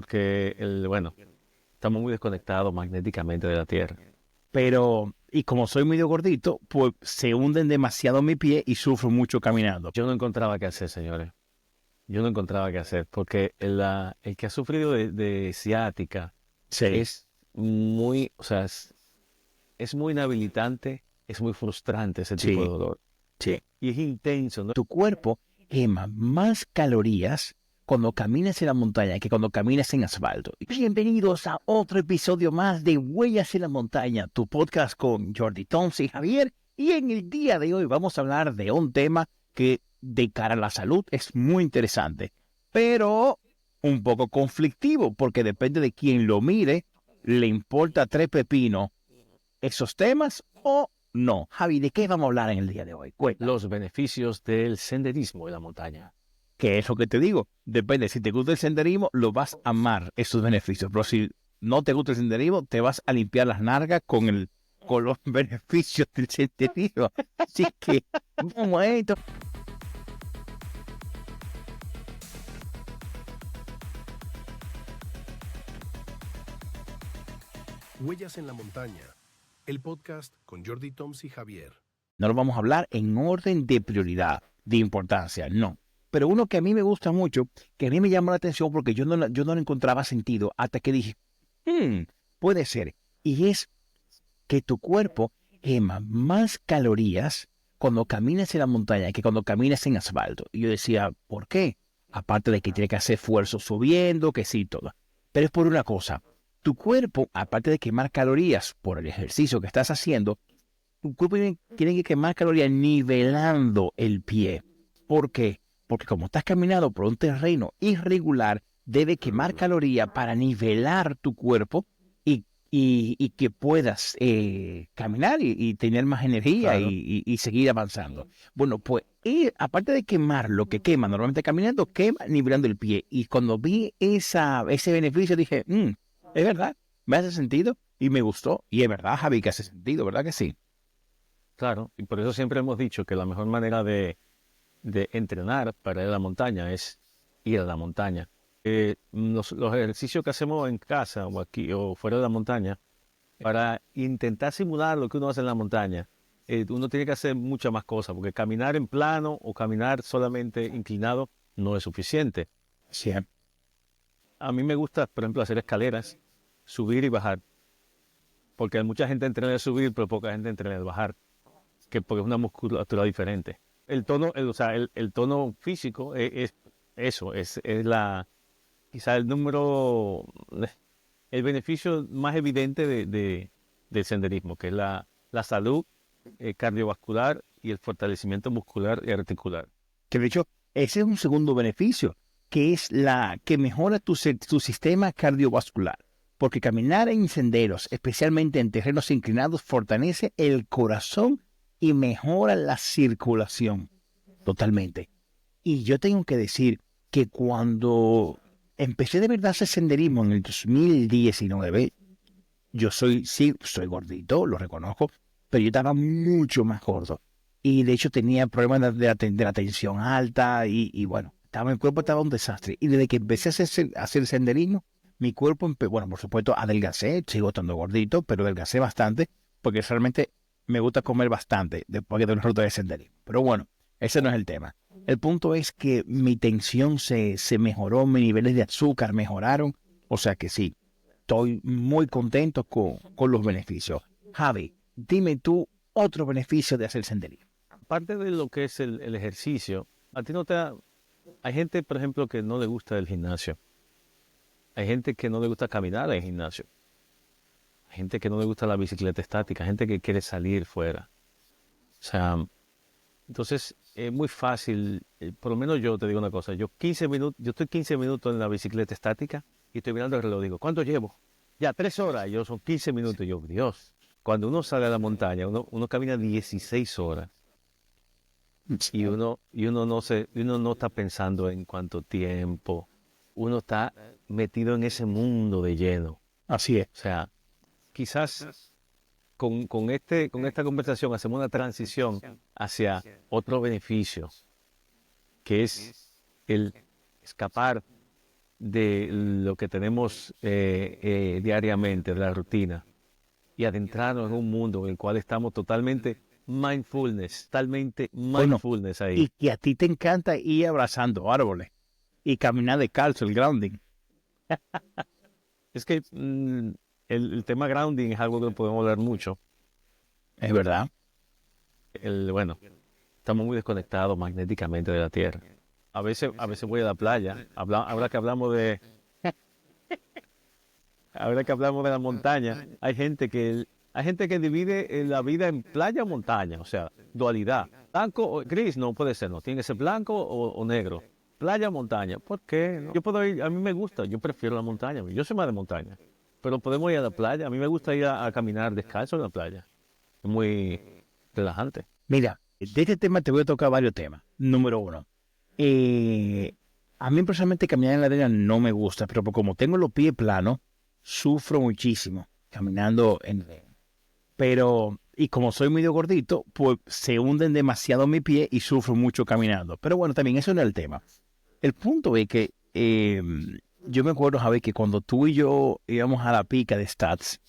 porque bueno, estamos muy desconectados magnéticamente de la Tierra. Pero, y como soy medio gordito, pues se hunden demasiado mi pie y sufro mucho caminando. Yo no encontraba qué hacer, señores. Yo no encontraba qué hacer, porque el que ha sufrido de ciática Sí, es muy, o sea, es muy inhabilitante, es muy frustrante ese tipo de sí, dolor. sí. Y es intenso, ¿no? Tu cuerpo quema más calorías cuando caminas en la montaña que cuando caminas en asfalto. Bienvenidos a otro episodio más de Huellas en la Montaña, tu podcast con Jordi Thompson y Javier. Y en el día de hoy vamos a hablar de un tema que de cara a la salud es muy interesante, pero un poco conflictivo porque depende de quién lo mire, le importa tres pepinos esos temas o no. Javi, ¿de qué vamos a hablar en el día de hoy? Cuéntame. Los beneficios del senderismo en la montaña. Que es lo que te digo, depende, si te gusta el senderismo, lo vas a amar, esos beneficios, pero si no te gusta el senderismo, te vas a limpiar las nalgas con los beneficios del senderismo. Así que, vamos a esto. Huellas en la Montaña, el podcast con Jordi Toms y Javier. No lo vamos a hablar en orden de prioridad, de importancia, no. Pero uno que a mí me gusta mucho, que a mí me llamó la atención porque yo no le encontraba sentido hasta que dije, "Hmm, puede ser. Y es que tu cuerpo quema más calorías cuando caminas en la montaña que cuando caminas en asfalto. Y yo decía, ¿por qué? Aparte de que tiene que hacer esfuerzo subiendo, que sí, todo. Pero es por una cosa. Tu cuerpo, aparte de quemar calorías por el ejercicio que estás haciendo, tu cuerpo tiene que quemar calorías nivelando el pie. ¿Por qué? Porque como estás caminando por un terreno irregular, debe quemar calorías para nivelar tu cuerpo y que puedas caminar y tener más energía Claro. y seguir avanzando. Bueno, pues aparte de quemar lo que quema normalmente caminando, quema nivelando el pie. Y cuando vi ese beneficio dije, es verdad, me hace sentido y me gustó. Y es verdad, Javi, que hace sentido, ¿verdad que sí? Claro, y por eso siempre hemos dicho que la mejor manera de entrenar para ir a la montaña es ir a la montaña. Los ejercicios que hacemos en casa o aquí o fuera de la montaña, para intentar simular lo que uno hace en la montaña, uno tiene que hacer muchas más cosas, porque caminar en plano o caminar solamente inclinado no es suficiente. Sí, A mí me gusta, por ejemplo, hacer escaleras, subir y bajar, porque hay mucha gente entrena el subir, pero poca gente entrena el bajar, que porque es una musculatura diferente. El tono, o sea, el tono físico es eso, es quizá el número, el beneficio más evidente del senderismo, que es la salud cardiovascular y el fortalecimiento muscular y articular. que de hecho ese es un segundo beneficio, que es la que mejora tu sistema cardiovascular. Porque caminar en senderos, especialmente en terrenos inclinados, fortalece el corazón y mejora la circulación totalmente. Y yo tengo que decir que cuando empecé de verdad a hacer senderismo en el 2019, sí, soy gordito, lo reconozco, pero yo estaba mucho más gordo. Y de hecho tenía problemas de la tensión alta y bueno, mi cuerpo estaba un desastre. Y desde que empecé a hacer senderismo, mi cuerpo, bueno, por supuesto, adelgacé, sigo estando gordito, pero adelgacé bastante, porque realmente me gusta comer bastante después de una ruta de senderismo. Pero bueno, ese no es el tema. El punto es que mi tensión se mejoró, mis niveles de azúcar mejoraron, o sea que sí, estoy muy contento con los beneficios. Javi, dime tú otro beneficio de hacer senderismo. Aparte de lo que es el ejercicio, a ti no te da- hay gente, por ejemplo, que no le gusta el gimnasio. Hay gente que no le gusta caminar en el gimnasio. Hay gente que no le gusta la bicicleta estática. Hay gente que quiere salir fuera. O sea, entonces es muy fácil. Por lo menos yo te digo una cosa. Yo estoy 15 minutos en la bicicleta estática y estoy mirando el reloj. Digo, ¿cuánto llevo? Ya, 3 horas. Y yo son 15 minutos. Y yo, Dios. Cuando uno sale a la montaña, uno camina 16 horas y uno no está pensando en cuánto tiempo. Uno está metido en ese mundo de lleno. O Así es. sea, quizás con esta conversación hacemos una transición hacia otro beneficio, que es el escapar de lo que tenemos diariamente, de la rutina, y adentrarnos en un mundo en el cual estamos totalmente totalmente Bueno, mindfulness ahí. y que a ti te encanta ir abrazando árboles y caminar descalzo, el grounding. Es que el tema grounding es algo que podemos hablar mucho. Es verdad. Bueno, estamos muy desconectados magnéticamente de la Tierra. A veces voy a la playa. Ahora que hablamos de la montaña, hay gente que divide la vida en playa o montaña, o sea, dualidad. Blanco o gris no puede ser, no tiene que ser blanco o negro. Playa o montaña, ¿por qué? No? Yo puedo ir, a mí me gusta, yo prefiero la montaña, yo soy más de montaña, pero podemos ir a la playa. A mí me gusta ir a caminar descalzo en la playa, es muy relajante. Mira, de este tema te voy a tocar varios temas. Número uno, a mí personalmente caminar en la arena no me gusta, pero como tengo los pies planos, sufro muchísimo caminando en arena. Pero, y como soy medio gordito, pues se hunden demasiado mis pies y sufro mucho caminando. Pero bueno, también eso no es el tema. El punto es que yo me acuerdo, Javi, que cuando tú y yo íbamos a la pica de Stats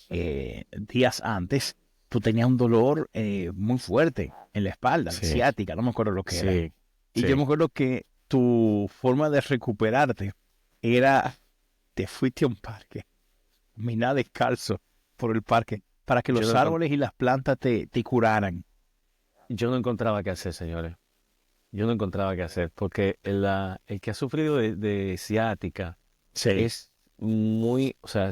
días antes, tú tenías un dolor muy fuerte en la espalda, Sí. ciática, no me acuerdo lo que era. Sí, Y sí. yo me acuerdo que tu forma de recuperarte era, te fuiste a un parque, caminar descalzo por el parque, para que Yo los no, árboles y las plantas te curaran. yo no encontraba qué hacer, señores. Yo no encontraba qué hacer, porque el que ha sufrido de ciática Sí, es muy, o sea,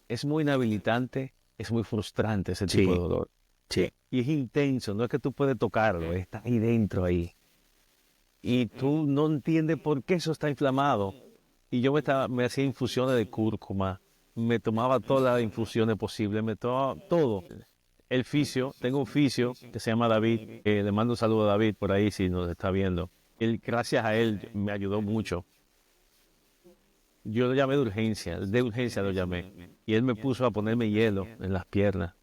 es muy inhabilitante, es muy frustrante ese tipo de sí, dolor. sí. Y es intenso, no es que tú puedes tocarlo, está ahí dentro ahí. Y tú no entiendes por qué eso está inflamado. Y yo me hacía infusiones de cúrcuma, me tomaba todas las infusiones posibles, me tomaba todo. El fisio, tengo un fisio que se llama David, le mando un saludo a David por ahí si nos está viendo. Él, gracias a él, me ayudó mucho. Yo lo llamé de urgencia lo llamé. Y él me puso a ponerme hielo en las piernas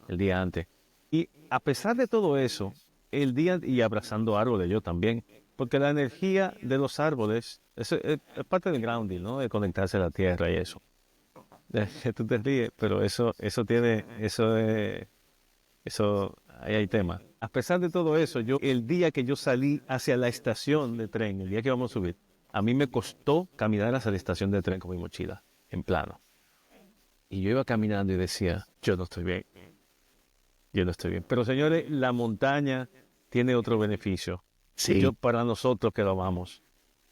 el día antes. Y a pesar de todo eso, y abrazando árboles yo también, porque la energía de los árboles es parte del grounding, ¿no? De conectarse a la tierra y eso. Tú te ríes, pero ahí hay tema. A pesar de todo eso, el día que yo salí hacia la estación de tren, el día que vamos a subir, a mí me costó caminar hacia la estación de tren con mi mochila, en plano. Y yo iba caminando y decía, yo no estoy bien. Yo no estoy bien. Pero señores, la montaña tiene otro beneficio. Sí. Para nosotros que lo amamos,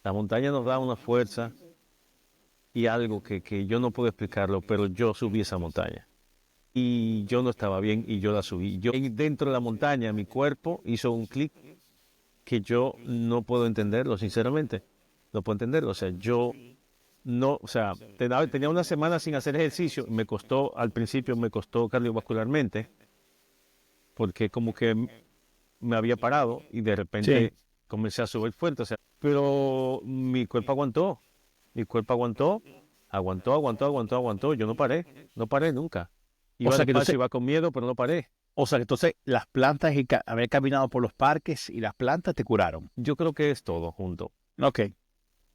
la montaña nos da una fuerza y algo que yo no puedo explicarlo, pero yo subí esa montaña. Y yo no estaba bien y yo la subí. Dentro de la montaña, mi cuerpo hizo un clic que yo no puedo entenderlo, sinceramente. No puedo entenderlo. O sea, yo no, o sea, tenía una semana sin hacer ejercicio. Al principio me costó cardiovascularmente, porque como que me había parado y de repente Sí. comencé a subir fuerte, o sea, pero mi cuerpo aguantó, yo no paré nunca. O Iba sea que despacio, entonces, iba con miedo, pero no paré. las plantas y haber caminado por los parques y las plantas te curaron. Yo creo que es todo junto, Ok.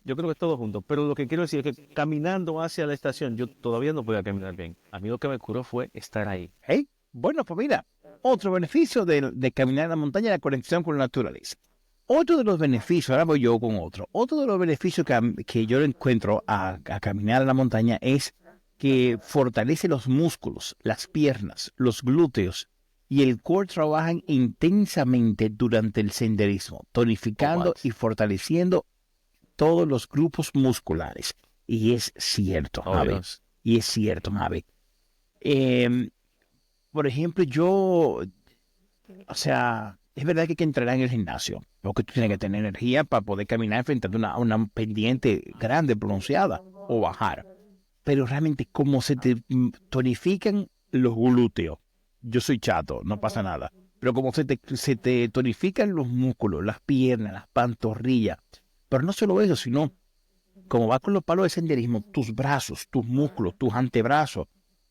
yo creo que es todo junto, pero lo que quiero decir es que caminando hacia la estación, yo todavía no podía caminar bien. A mí lo que me curó fue estar ahí. Hey, bueno, pues mira, otro beneficio de caminar en la montaña es la conexión con la naturaleza. Otro de los beneficios, ahora voy yo con otro. Otro de los beneficios que yo le encuentro a caminar en la montaña es que fortalece los músculos, las piernas, los glúteos y el core trabajan intensamente durante el senderismo, Oh, tonificando what? y fortaleciendo todos los grupos musculares. Y es cierto, Oh, Javi. Dios. Y es cierto, Javi. Em, por ejemplo, yo, o sea, es verdad que hay que entrenar en el gimnasio, porque tú tienes que tener energía para poder caminar frente a una pendiente grande, pronunciada, o bajar. Pero realmente, como se te tonifican los glúteos, yo soy chato, no pasa nada. Pero como se te tonifican los músculos, las piernas, las pantorrillas, pero no solo eso, sino como vas con los palos de senderismo, tus brazos, tus músculos, tus antebrazos,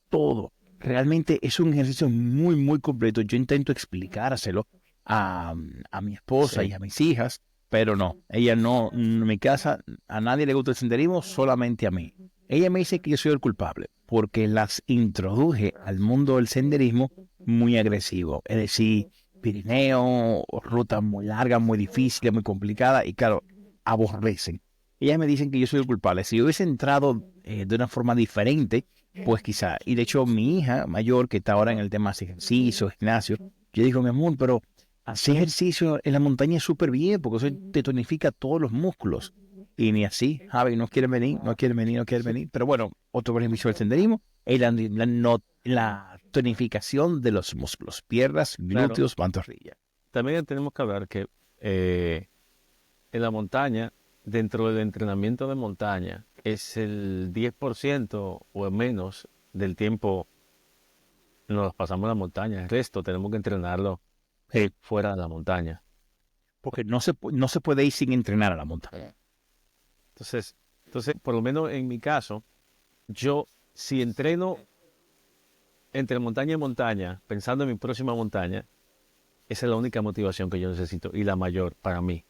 todo. Realmente es un ejercicio muy completo. Yo intento explicárselo a mi esposa y Sí. a mis hijas pero no, ella no, en mi casa a nadie le gusta el senderismo, solamente a mí. Ella me dice que yo soy el culpable porque las introduje al mundo del senderismo muy agresivo, es decir, Pirineo, rutas muy largas, muy difíciles, muy complicadas y claro, aborrecen. Ellas me dicen que yo soy el culpable. Si yo hubiese entrado de una forma diferente, pues quizá, y de hecho mi hija mayor que está ahora en el tema de ejercicio, gimnasio, yo digo, mi amor, pero hacer ejercicio en la montaña es súper bien porque eso te tonifica todos los músculos. Y ni así, Javi, no quiere venir, no quiere venir, no quiere venir. Pero bueno, otro beneficio del senderismo es la tonificación de los músculos, piernas, Claro. glúteos, pantorrilla. También tenemos que hablar que en la montaña, dentro del entrenamiento de montaña, es el 10% o menos del tiempo nos pasamos en la montaña. El resto tenemos que entrenarlo fuera de la montaña. Porque no se puede ir sin entrenar a la montaña. Entonces, por lo menos en mi caso, yo si entreno entre montaña y montaña, pensando en mi próxima montaña, esa es la única motivación que yo necesito y la mayor para mí.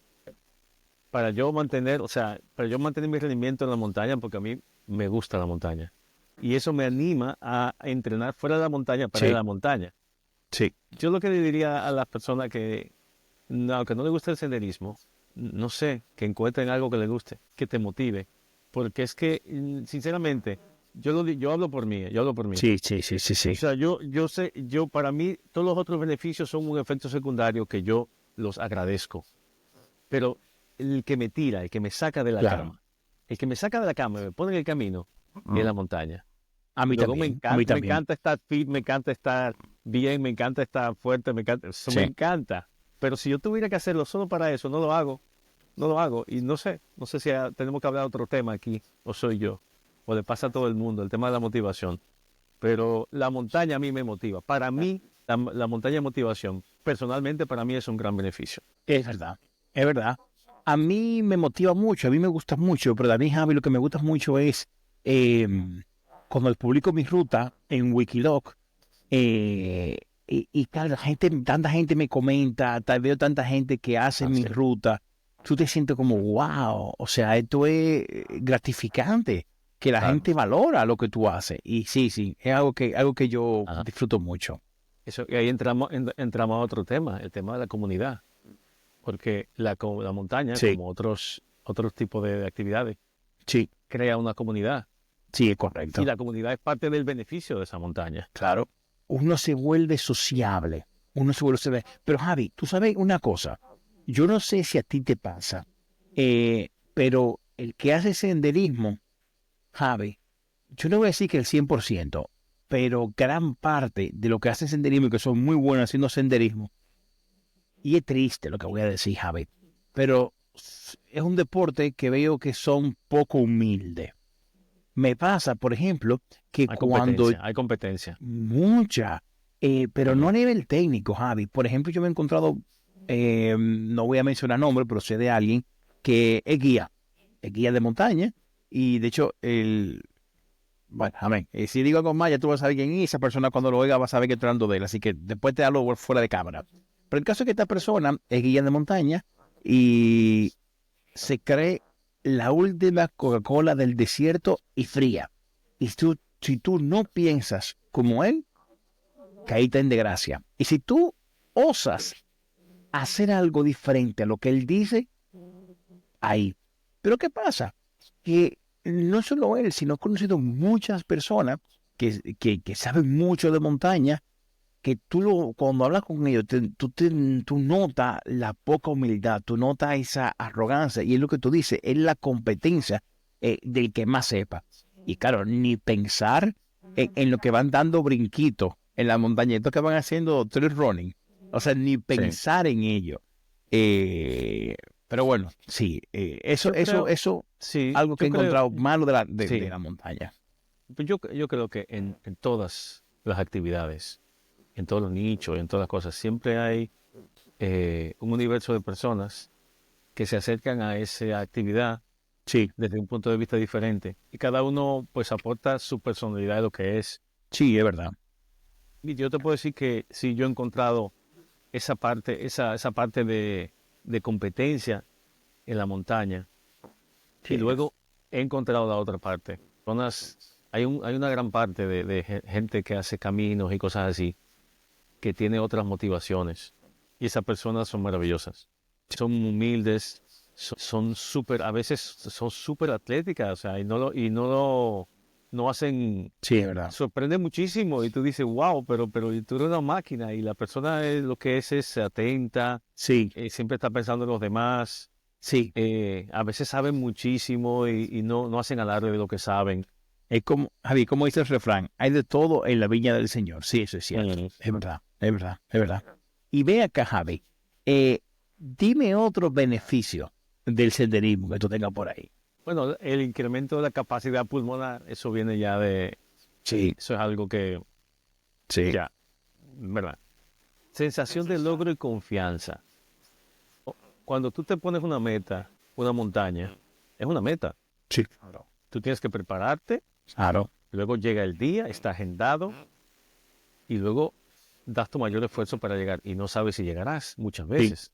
Para yo mantener mi rendimiento en la montaña, porque a mí me gusta la montaña. Y eso me anima a entrenar fuera de la montaña para ir a la montaña. Sí. Yo lo que le diría a las personas que no les gusta el senderismo, no sé, que encuentren algo que les guste, que te motive. Porque es que, sinceramente, yo hablo por mí, Sí. O sea, yo sé, para mí, todos los otros beneficios son un efecto secundario que yo los agradezco. Pero el que me tira, el que me saca de la cama, el que me saca de la cama y me pone en el camino, es la montaña. A mí Luego también. me encanta estar fit, me encanta estar bien, me encanta estar fuerte, eso me encanta. Pero si yo tuviera que hacerlo solo para eso, no lo hago. Y no sé si tenemos que hablar de otro tema aquí, o soy yo, o le pasa a todo el mundo, el tema de la motivación. Pero la montaña a mí me motiva. Para mí, la montaña de motivación, personalmente para mí es un gran beneficio. Es verdad, es verdad. A mí me motiva mucho, a mí me gusta mucho, pero también, Javi, lo que me gusta mucho es cuando publico mi ruta en Wikiloc, y claro, tanta gente me comenta, veo tanta gente que hace mi ruta, tú te sientes como, wow, o sea, esto es gratificante, que la gente valora lo que tú haces. Y sí, es algo que yo disfruto mucho. Eso, y ahí entramos a otro tema, el tema de la comunidad. Porque la montaña, como otros tipos de actividades, crea una comunidad. Sí, es correcto. Y la comunidad es parte del beneficio de esa montaña. Claro. Uno se vuelve sociable. Pero Javi, tú sabes una cosa. Yo no sé si a ti te pasa, pero el que hace senderismo, Javi, yo no voy a decir que el 100%, pero gran parte de lo que hacen senderismo y que son muy buenos haciendo senderismo, y es triste lo que voy a decir, Javi, pero es un deporte que veo que son poco humildes. Me pasa, por ejemplo, que hay competencia. Mucha, pero no a nivel técnico, Javi. Por ejemplo, yo me he encontrado, no voy a mencionar nombre, pero sé de alguien que es guía de montaña, y de hecho, bueno, amén. Si digo algo más, ya tú vas a saber quién es, esa persona cuando lo oiga va a saber que estoy hablando de él, así que después te hablo fuera de cámara. Pero el caso es que esta persona es guía de montaña y se cree la última Coca-Cola del desierto y fría. Y si tú no piensas como él, caíste en desgracia. Y si tú osas hacer algo diferente a lo que él dice, ahí. Pero ¿qué pasa? Que no solo él, sino he conocido muchas personas que saben mucho de montaña, que cuando hablas con ellos, tú notas la poca humildad, tú notas esa arrogancia, y es lo que tú dices, es la competencia del que más sepa. Y claro, ni pensar en lo que van dando brinquitos en la montaña, esto que van haciendo trail running, o sea, ni pensar en ello. Pero bueno, sí, eso, algo que he encontrado malo de la montaña. Yo creo que en todas las actividades, en todos los nichos, en todas las cosas, siempre hay un universo de personas que se acercan a esa actividad desde un punto de vista diferente. Y cada uno pues aporta su personalidad de lo que es. Sí, es verdad. Y yo te puedo decir que sí, yo he encontrado esa parte de competencia en la montaña. Sí. Y luego he encontrado la otra parte. Hay una gran parte de gente que hace caminos y cosas así, que tiene otras motivaciones. Y esas personas son maravillosas. Son humildes, son súper, a veces son súper atléticas, o sea, no hacen, Sí, es verdad. sorprende muchísimo y tú dices, wow, pero tú eres una máquina y la persona lo que es atenta, Sí, siempre está pensando en los demás, sí. a veces saben muchísimo y no hacen alarde de lo que saben. Es como, Javi, como dice el refrán, hay de todo en la viña del Señor. Sí, eso es cierto. Mm. Es verdad, es verdad, es verdad. Y ve acá, Javi, dime otro beneficio del senderismo que tú tengas por ahí. Bueno, el incremento de la capacidad pulmonar, eso viene ya Sí, eso es algo que sí. ya, ¿verdad? Sensación de logro y confianza. Cuando tú te pones una meta, una montaña, es una meta. Sí, claro. Tú tienes que prepararte, Claro. luego llega el día, está agendado y luego das tu mayor esfuerzo para llegar y no sabes si llegarás muchas veces.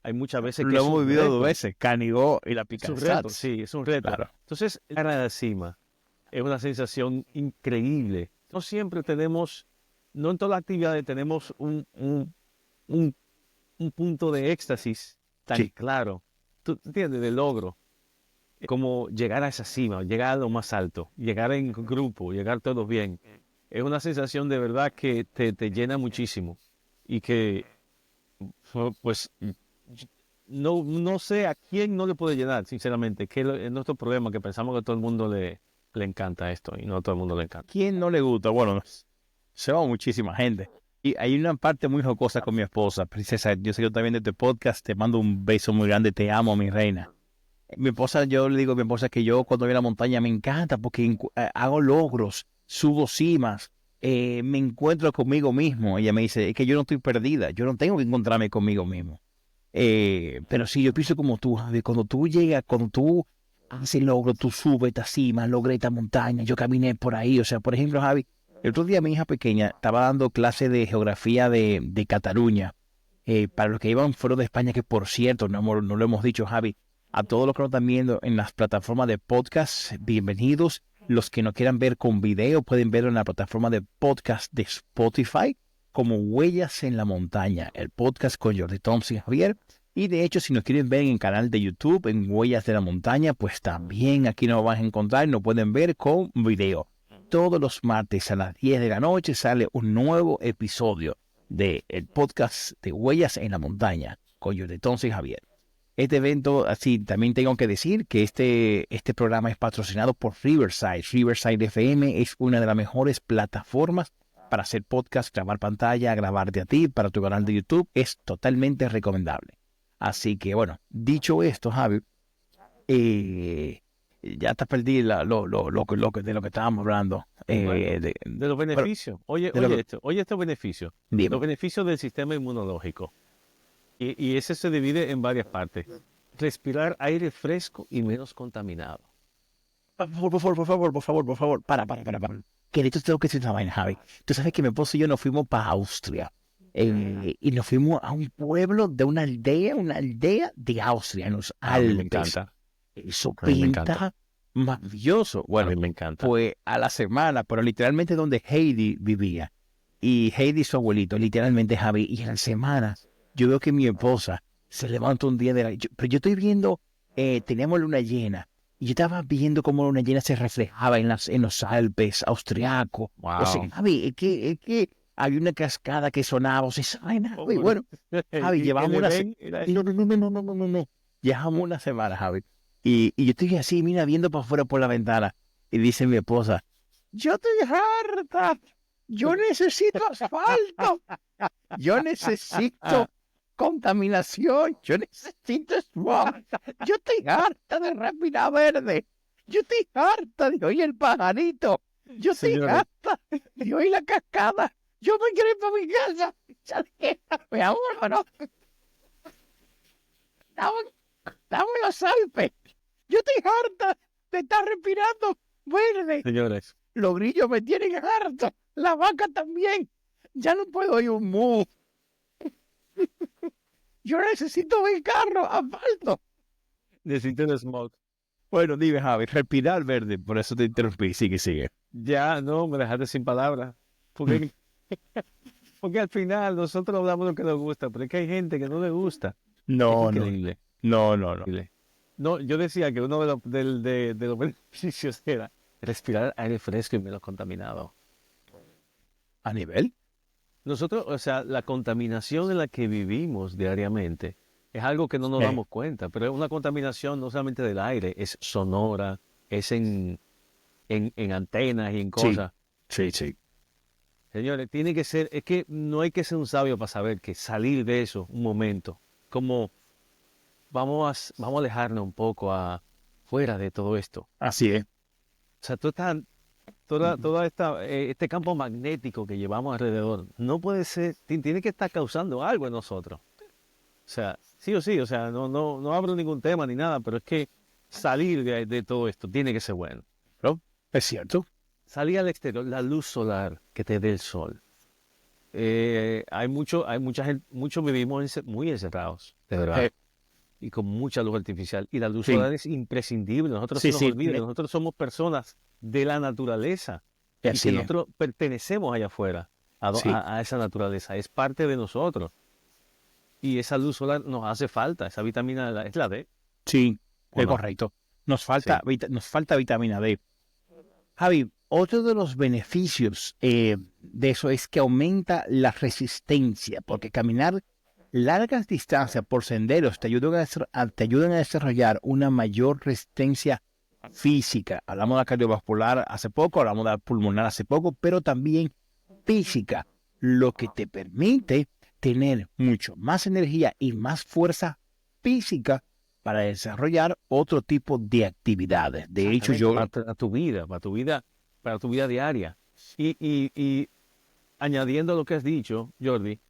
Hay muchas veces que Lo es hemos un vivido reto. 2 veces, Canigó y la Es un Picansats. reto, sí, es un reto. Claro. Entonces, llegar a la cima es una sensación increíble. No siempre tenemos, no en todas las actividades tenemos un punto de éxtasis tan Sí. claro, ¿tú entiendes? De logro, como llegar a esa cima, llegar a lo más alto, llegar en grupo, llegar todos bien. Es una sensación de verdad que te llena muchísimo y que, pues, no sé a quién no le puede llenar, sinceramente, que es nuestro problema, que pensamos que a todo el mundo le encanta esto y no a todo el mundo le encanta. ¿Quién no le gusta? Bueno, se va muchísima gente. Y hay una parte muy jocosa con mi esposa, princesa. Yo sé que tú también de este podcast, te mando un beso muy grande, te amo, mi reina. Mi esposa, yo le digo a mi esposa que yo cuando voy a la montaña me encanta porque hago logros, subo cimas, me encuentro conmigo mismo. Ella me dice, es que yo no estoy perdida, yo no tengo que encontrarme conmigo mismo. Pero sí, yo pienso como tú, Javi, cuando tú llegas, cuando tú haces logro, tú subes esta cima, logré esta montaña, yo caminé por ahí. O sea, por ejemplo, Javi, el otro día mi hija pequeña estaba dando clase de geografía de Cataluña. Para los que iban fuera de España, que por cierto, no lo hemos dicho, Javi, a todos los que nos están viendo en las plataformas de podcast, bienvenidos. Los que no quieran ver con video pueden verlo en la plataforma de podcast de Spotify como Huellas en la Montaña, el podcast con Jordi Thompson y Javier. Y de hecho, si nos quieren ver en el canal de YouTube, en Huellas de la Montaña, pues también aquí nos van a encontrar y nos pueden ver con video. Todos los martes a las 10 de la noche sale un nuevo episodio del podcast de Huellas en la Montaña con Jordi Thompson y Javier. Este evento, así también tengo que decir que este programa es patrocinado por Riverside. Riverside FM es una de las mejores plataformas para hacer podcast, grabar pantalla, grabarte a ti para tu canal de YouTube. Es totalmente recomendable. Así que bueno, dicho esto, Javi, ya te perdí de lo que estábamos hablando. De los beneficios. Oye estos beneficios. Dime. Los beneficios del sistema inmunológico. Y ese se divide en varias partes. Respirar aire fresco y menos contaminado. Por favor. Para. Que de hecho tengo que decir una vaina, Javi. Tú sabes que mi esposo y yo nos fuimos para Austria. Y nos fuimos a un pueblo de una aldea de Austria, en los A mí Alpes. me encanta. Eso A mí me pinta encanta. maravilloso. A Bueno, mí me encanta. pues a la semana, pero literalmente donde Heidi vivía. Y Heidi, su abuelito, literalmente, Javi. Y a la semana, yo veo que mi esposa se levanta un día pero yo estoy viendo, teníamos luna llena. Y yo estaba viendo cómo la luna llena se reflejaba en los Alpes austriacos. Wow. O sea, Javi, es que hay una cascada que sonaba, o sea, esa vaina, Javi. Bueno, Javi, llevamos una semana. No. Llevamos una semana, Javi. Y yo estoy así, mira, viendo para afuera por la ventana. Y dice mi esposa, yo estoy harta. Yo necesito asfalto. Yo necesito contaminación. Yo necesito smog. Yo estoy harta de respirar verde. Yo estoy harta de oír el pajarito. Yo estoy Señores. harta de oír la cascada. Yo me quiero ir para mi casa. Mi amor, no. Estamos en los Alpes. Yo estoy harta de estar respirando verde. Señores, Los grillos me tienen harto. La vaca también. Ya no puedo oír un mu. Yo necesito mi carro, asfalto. Necesito el smoke. Bueno, dime, Javi, respirar verde, por eso te interrumpí. Sigue. Ya, no, me dejaste sin palabras. Porque, porque al final nosotros hablamos de lo que nos gusta, pero es que hay gente que no le gusta. No, Es no, increíble. no. Increíble. No, yo decía que uno de los beneficios era respirar aire fresco y menos contaminado. ¿A nivel? Nosotros, o sea, la contaminación en la que vivimos diariamente es algo que no nos damos cuenta, pero es una contaminación no solamente del aire, es sonora, es en antenas y en cosas. Sí. Señores, tiene que ser, es que no hay que ser un sabio para saber que salir de eso un momento, como vamos a alejarnos un poco fuera de todo esto. Así es. O sea, toda este campo magnético que llevamos alrededor no puede ser, tiene que estar causando algo en nosotros. O sea, sí o sí, o sea, no abro ningún tema ni nada, pero es que salir de todo esto tiene que ser bueno. ¿No? Es cierto. Salir al exterior, la luz solar que te dé el sol. Hay mucha gente, muchos vivimos muy encerrados, de verdad. Y con mucha luz artificial. Y la luz solar es imprescindible. Nosotros se nos olvida. Nosotros somos personas de la naturaleza. Y que nosotros pertenecemos allá afuera a esa naturaleza. Es parte de nosotros. Y esa luz solar nos hace falta. Esa vitamina es la D. Sí, es correcto. Nos falta vitamina D. Javi, otro de los beneficios de eso es que aumenta la resistencia, porque caminar largas distancias por senderos te ayudan a desarrollar una mayor resistencia física. Hablamos de la cardiovascular hace poco, hablamos de la pulmonar hace poco, pero también física, lo que te permite tener mucho más energía y más fuerza física para desarrollar otro tipo de actividades. De hecho, para tu vida diaria. Y añadiendo lo que has dicho, Jordi,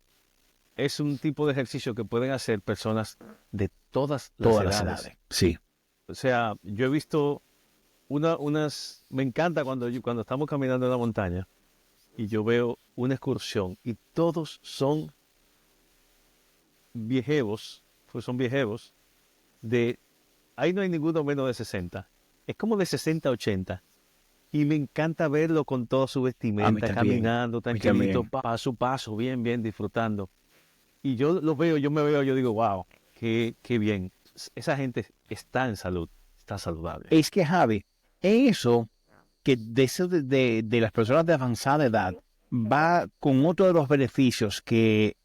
es un tipo de ejercicio que pueden hacer personas de todas las edades. Sí. O sea, yo he visto me encanta cuando estamos caminando en la montaña y yo veo una excursión y todos son viejevos, ahí no hay ninguno menos de 60. Es como de 60 a 80. Y me encanta verlo con toda su vestimenta, caminando tranquilito, paso a paso, bien, disfrutando. Y yo yo digo, wow, qué bien. Esa gente está en salud, está saludable. Es que, Javi, eso que de las personas de avanzada edad va con otro de los beneficios que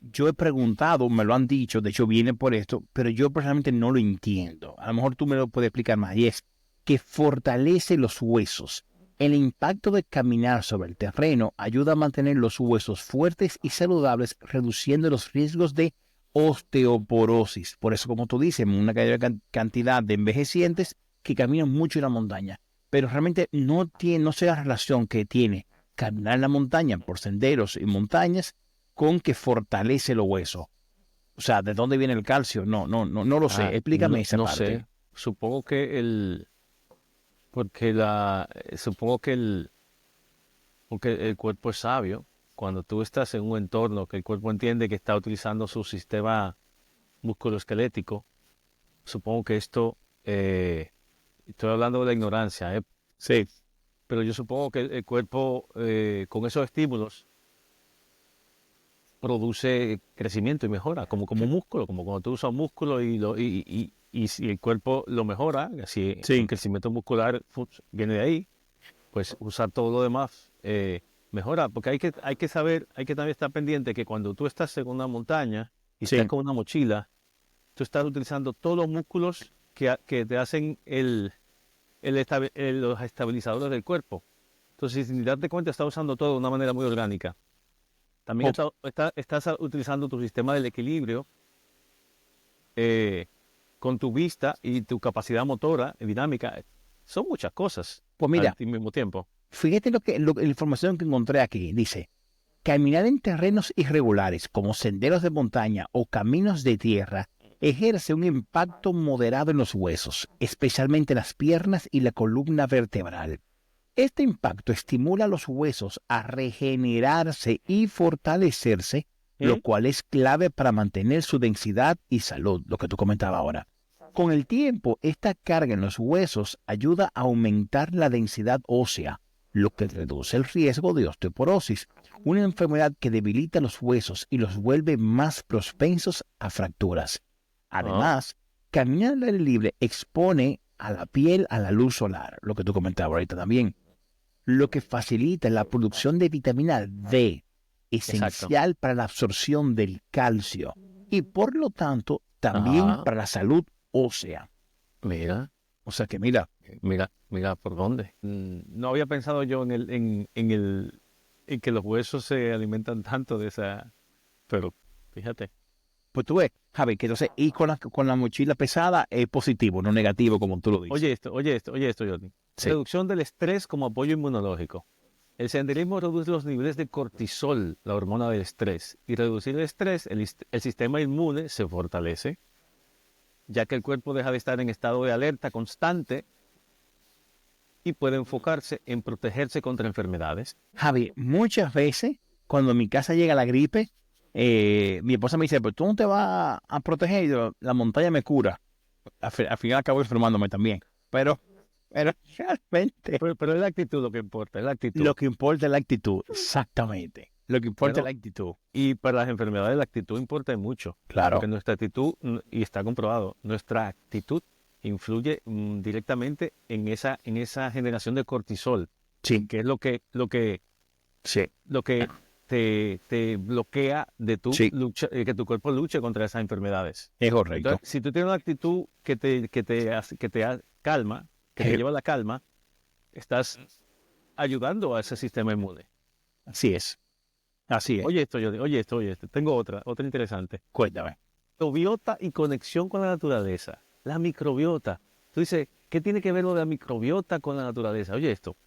yo he preguntado, me lo han dicho, de hecho viene por esto, pero yo personalmente no lo entiendo. A lo mejor tú me lo puedes explicar más, y es que fortalece los huesos. El impacto de caminar sobre el terreno ayuda a mantener los huesos fuertes y saludables, reduciendo los riesgos de osteoporosis. Por eso, como tú dices, una gran cantidad de envejecientes que caminan mucho en la montaña, pero realmente no sé la relación que tiene caminar en la montaña por senderos y montañas con que fortalece los huesos. O sea, ¿de dónde viene el calcio? No lo sé. Explícame esa parte. No sé. Supongo que porque el cuerpo es sabio. Cuando tú estás en un entorno que el cuerpo entiende que está utilizando su sistema musculoesquelético, supongo que esto, estoy hablando de la ignorancia, Sí. Pero yo supongo que el cuerpo con esos estímulos produce crecimiento y mejora, como un músculo, como cuando tú usas un músculo y el cuerpo lo mejora, así el crecimiento muscular viene de ahí, pues usar todo lo demás mejora, porque hay que saber, hay que también estar pendiente que cuando tú estás en una montaña y estás con una mochila, tú estás utilizando todos los músculos que te hacen los estabilizadores del cuerpo. Entonces, sin darte cuenta, estás usando todo de una manera muy orgánica. También estás utilizando tu sistema del equilibrio con tu vista y tu capacidad motora, dinámica. Son muchas cosas pues mira, al mismo tiempo. Fíjate la información que encontré aquí. Dice, caminar en terrenos irregulares como senderos de montaña o caminos de tierra ejerce un impacto moderado en los huesos, especialmente en las piernas y la columna vertebral. Este impacto estimula a los huesos a regenerarse y fortalecerse, lo cual es clave para mantener su densidad y salud, lo que tú comentabas ahora. Con el tiempo, esta carga en los huesos ayuda a aumentar la densidad ósea, lo que reduce el riesgo de osteoporosis, una enfermedad que debilita los huesos y los vuelve más propensos a fracturas. Además, caminar al aire libre expone a la piel a la luz solar, lo que tú comentabas ahorita también, lo que facilita la producción de vitamina D, esencial para la absorción del calcio y por lo tanto también para la salud ósea. Mira. O sea que mira ¿Por dónde? No había pensado yo en que los huesos se alimentan tanto de esa... Pero, fíjate. Pues tú ves, Javi, que entonces ir con la mochila pesada es positivo, no negativo, como tú lo dices. Oye esto, Jordi. Sí. Reducción del estrés como apoyo inmunológico. El senderismo reduce los niveles de cortisol, la hormona del estrés. Y reducir el estrés, el sistema inmune se fortalece, ya que el cuerpo deja de estar en estado de alerta constante y puede enfocarse en protegerse contra enfermedades. Javi, muchas veces cuando en mi casa llega la gripe, mi esposa me dice, pero tú no te vas a proteger, y yo, la montaña me cura. Al final acabo enfermándome también. Pero realmente Pero es la actitud lo que importa, es la actitud. lo que importa es la actitud, exactamente. Lo que importa es la actitud. Y para las enfermedades la actitud importa mucho. Claro. Porque nuestra actitud, y está comprobado, nuestra actitud influye directamente en esa generación de cortisol, Sí, que es lo que sí, te bloquea de tu Sí. lucha, que tu cuerpo luche contra esas enfermedades. es correcto. Entonces, si tú tienes una actitud que te calma, que te lleva a la calma, estás ayudando a ese sistema inmune. Así es. Así es. Oye esto. Tengo otra interesante. Cuéntame. Microbiota y conexión con la naturaleza. La microbiota. Tú dices, ¿qué tiene que ver lo de la microbiota con la naturaleza? Oye esto.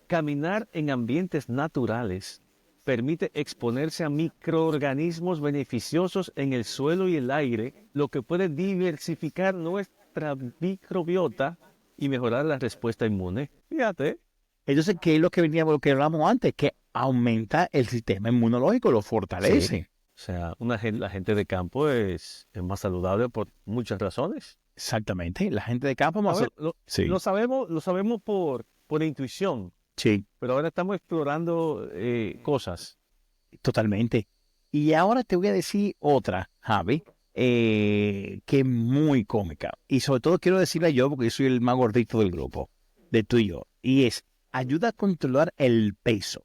Caminar en ambientes naturales permite exponerse a microorganismos beneficiosos en el suelo y el aire, lo que puede diversificar nuestra microbiota y mejorar la respuesta inmune. Fíjate. Entonces, ¿qué es lo que hablamos antes? Que aumenta el sistema inmunológico, lo fortalece. Sí. O sea, la gente de campo es más saludable por muchas razones. Exactamente. La gente de campo más... Sí. Lo sabemos por intuición, Sí, pero ahora estamos explorando cosas. totalmente. Y ahora te voy a decir otra, Javi, que es muy cómica. Y sobre todo quiero decirla yo porque yo soy el más gordito del grupo, de tú y yo. Y es, ayuda a controlar el peso.